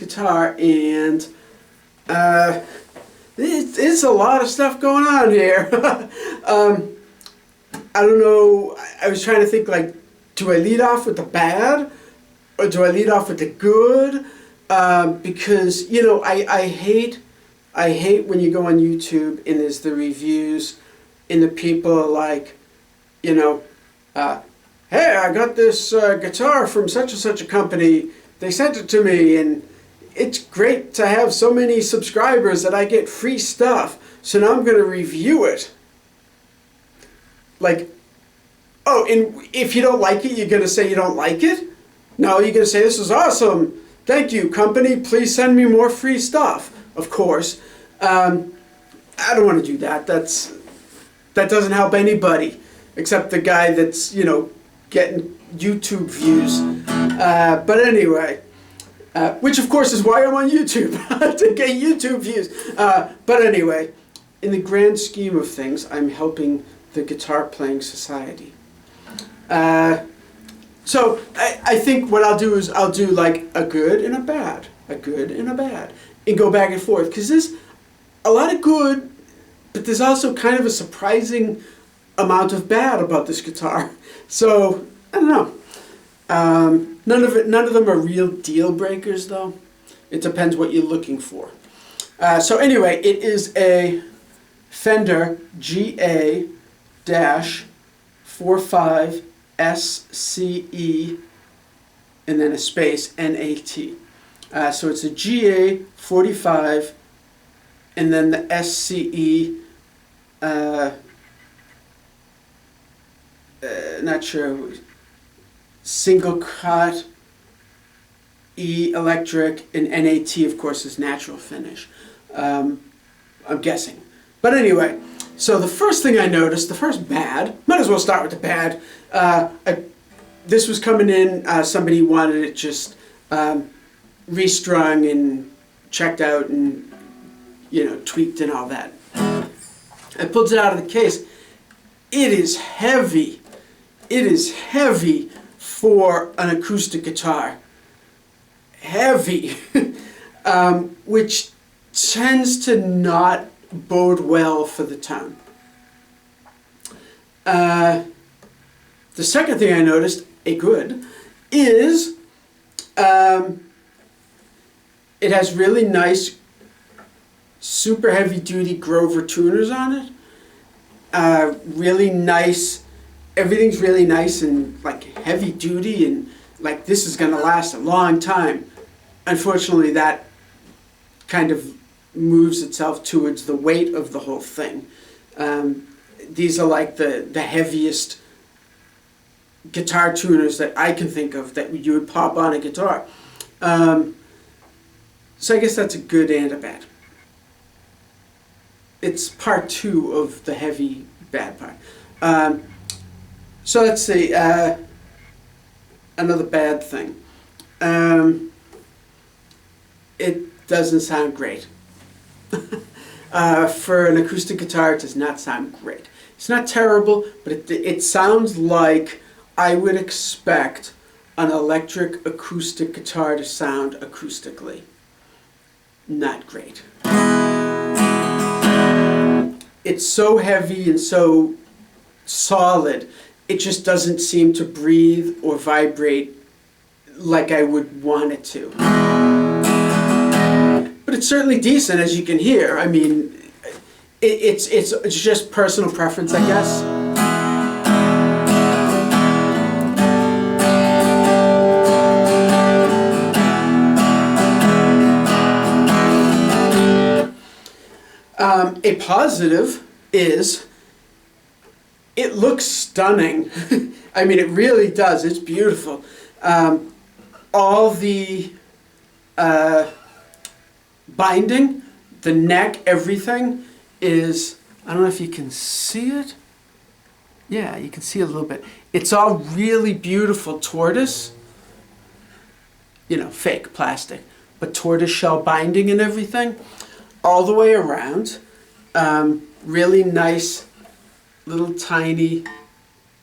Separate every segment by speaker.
Speaker 1: guitar, and it's a lot of stuff going on here. I don't know, I was trying to think, like, do I lead off with the bad, or do I lead off with the good? Because, you know, I hate when you go on YouTube and there's the reviews and the people are like, you know, hey, I got this guitar from such and such a company, they sent it to me, and it's great to have so many subscribers that I get free stuff, so now I'm going to review it. Like, oh, and if you don't like it, you're going to say you don't like it? No, you're going to say, this is awesome. Thank you, company. Please send me more free stuff. Of course. I don't want to do that. That doesn't help anybody except the guy that's, you know, getting YouTube views. But anyway, which of course is why I'm on YouTube, to get YouTube views. But anyway, in the grand scheme of things, I'm helping the guitar playing society. So I think what I'll do is I'll do like a good and a bad, and go back and forth, because there's a lot of good, but there's also kind of a surprising amount of bad about this guitar. So I don't know. None of them are real deal breakers, though. It depends what you're looking for. So anyway, it is a Fender GA-45 SCE and then a space NAT. So it's a GA-45 and then the SCE, not sure, single cut, E electric, and NAT of course is natural finish. I'm guessing. But anyway, so the first thing I noticed, the first bad, might as well start with the bad. This was coming in, somebody wanted it just restrung and checked out and, you know, tweaked and all that. I pulled it out of the case. It is heavy. It is heavy for an acoustic guitar. Heavy. Which tends to not bode well for the tone. The second thing I noticed, a good, is it has really nice, super heavy duty Grover tuners on it. Really nice, everything's really nice and like heavy duty, and like this is going to last a long time. Unfortunately, that kind of moves itself towards the weight of the whole thing. These are like the heaviest guitar tuners that I can think of that you would pop on a guitar. So I guess that's a good and a bad. It's part two of the heavy bad part. So let's see, another bad thing. It doesn't sound great. For an acoustic guitar, it does not sound great. It's not terrible, but it sounds like I would expect an electric acoustic guitar to sound acoustically. Not great. It's so heavy and so solid, it just doesn't seem to breathe or vibrate like I would want it to. But it's certainly decent, as you can hear. I mean, it's just personal preference, I guess. A positive is it looks stunning. I mean, it really does. It's beautiful. All the binding, the neck, everything is, I don't know if you can see it. Yeah, you can see a little bit. It's all really beautiful tortoise. You know, fake plastic, but tortoise shell binding and everything. All the way around. Really nice little tiny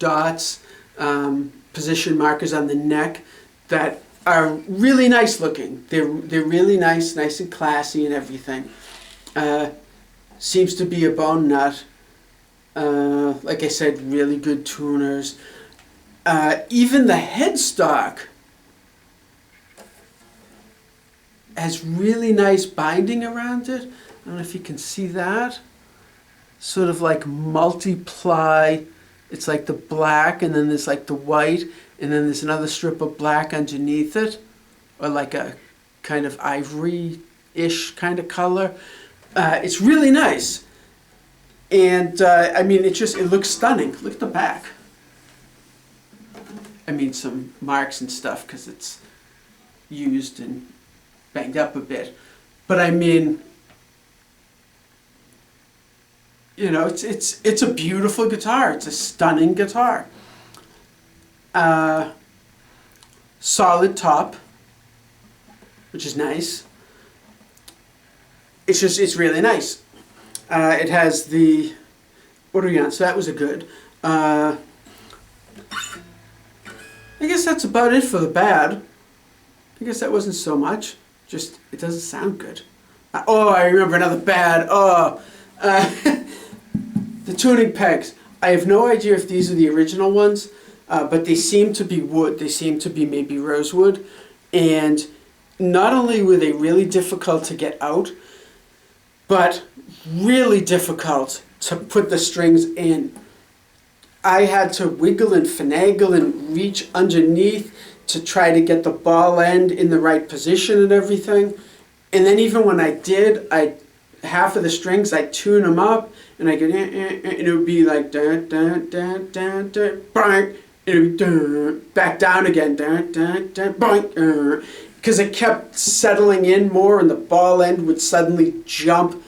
Speaker 1: dots, position markers on the neck that are really nice looking. They're really nice and classy and everything. Seems to be a bone nut. Like I said, really good tuners. Even the headstock has really nice binding around it. I don't know if you can see that. Sort of like multiply. It's like the black, and then there's like the white, and then there's another strip of black underneath it, or like a kind of ivory-ish kind of color. It's really nice. And I mean, it looks stunning. Look at the back. I mean, some marks and stuff because it's used and banged up a bit. But I mean, you know, it's a beautiful guitar. It's a stunning guitar. Solid top, which is nice. It's really nice. It has the, what are we on? So that was a good. I guess that's about it for the bad. I guess that wasn't so much. Just, it doesn't sound good. Oh, I remember another bad. Oh, the tuning pegs. I have no idea if these are the original ones, but they seem to be wood. They seem to be maybe rosewood. And not only were they really difficult to get out, but really difficult to put the strings in. I had to wiggle and finagle and reach underneath to try to get the ball end in the right position and everything. And then even when I did, half of the strings, I'd tune them up, and I go, and it would be like, dun, dun, dun, dun, dun, bang, it would be dun, back down again, dun, dun, dun, bang, because it kept settling in more, and the ball end would suddenly jump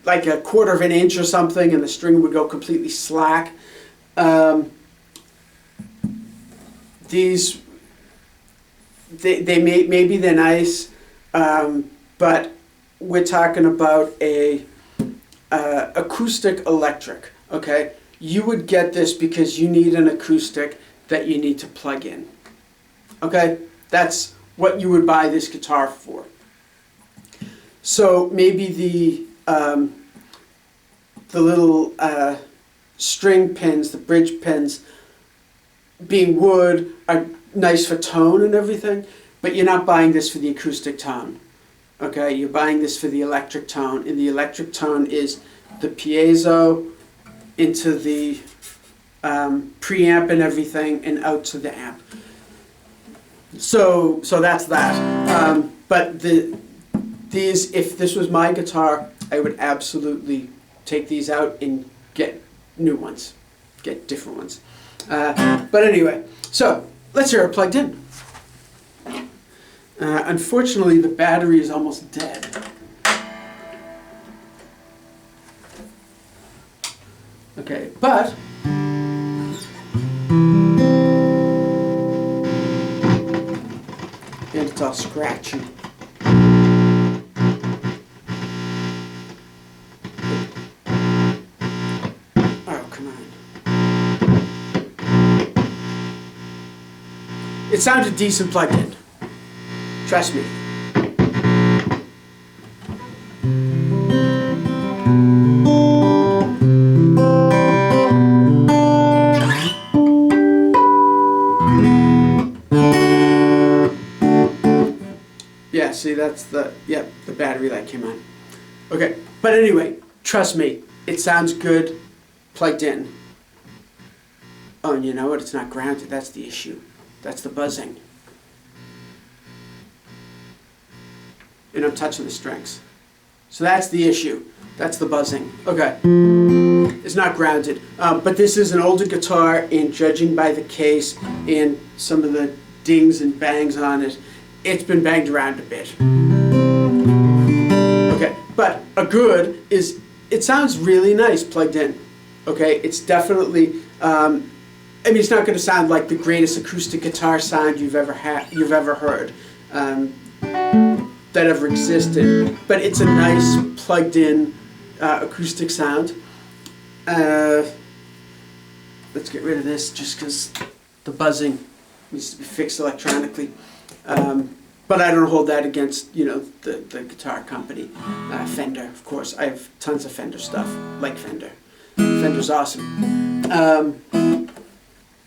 Speaker 1: like a quarter of an inch or something, and the string would go completely slack. These, maybe they're nice, but we're talking about a acoustic electric. Okay, you would get this because you need an acoustic that you need to plug in. Okay, that's what you would buy this guitar for. So maybe the little string pins, the bridge pins, being wood, are nice for tone and everything, but you're not buying this for the acoustic tone. Okay, you're buying this for the electric tone, and the electric tone is the piezo into the preamp and everything, and out to the amp. So that's that. But these, if this was my guitar, I would absolutely take these out and get new ones, get different ones. But anyway, so let's hear it plugged in. Unfortunately, the battery is almost dead. Okay, but and it's all scratchy. Oh, come on. It sounded decent plugged in. Trust me. Yeah, see, that's the battery light came on. Okay, but anyway, trust me, it sounds good plugged in. Oh, and you know what? It's not grounded. That's the issue. That's the buzzing. And I'm touching the strings. So that's the issue. That's the buzzing. Okay. It's not grounded. But this is an older guitar, and judging by the case and some of the dings and bangs on it, it's been banged around a bit. Okay. But a good is, it sounds really nice plugged in. Okay. It's definitely, I mean, it's not going to sound like the greatest acoustic guitar sound you've ever heard. That ever existed, but it's a nice plugged-in acoustic sound. Let's get rid of this just because the buzzing needs to be fixed electronically. But I don't hold that against, you know, the guitar company. Fender, of course. I have tons of Fender stuff, like Fender. Fender's awesome.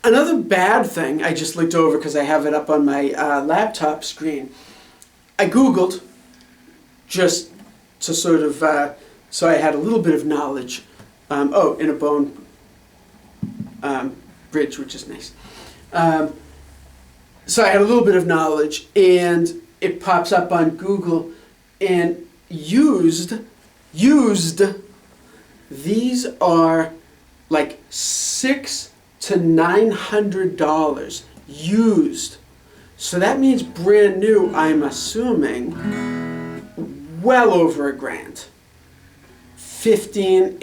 Speaker 1: Another bad thing I just looked over because I have it up on my laptop screen. I Googled just to sort of, so I had a little bit of knowledge. In a bone bridge, which is nice. So I had a little bit of knowledge, and it pops up on Google, and used, these are like $600 to $900 used. So that means brand new, I'm assuming, well over $1,000. 1,500,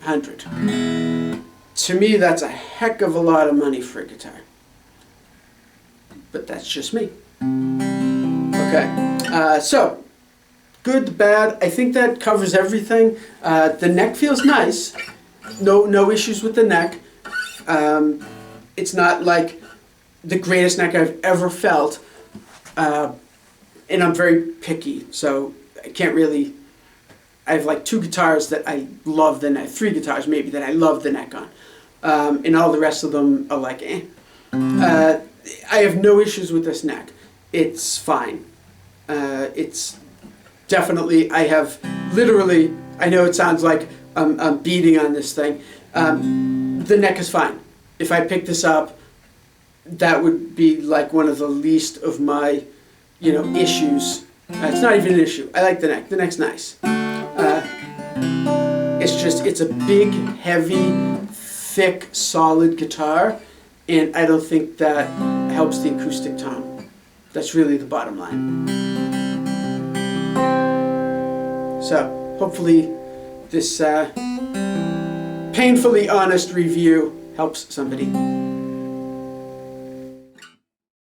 Speaker 1: 1,800. To me, that's a heck of a lot of money for a guitar. But that's just me. Okay, so good, bad. I think that covers everything. The neck feels nice. No issues with the neck. It's not like the greatest neck I've ever felt. And I'm very picky, so I can't really. I have like 2 guitars that I love the neck, 3 guitars maybe that I love the neck on. And all the rest of them are like, eh. I have no issues with this neck. It's fine. It's definitely, I have literally, I know it sounds like I'm beating on this thing. The neck is fine. If I pick this up, that would be like one of the least of my, you know, issues. It's not even an issue. I like the neck. The neck's nice. It's a big, heavy, thick, solid guitar, and I don't think that helps the acoustic tone. That's really the bottom line. So, hopefully this painfully honest review helps somebody.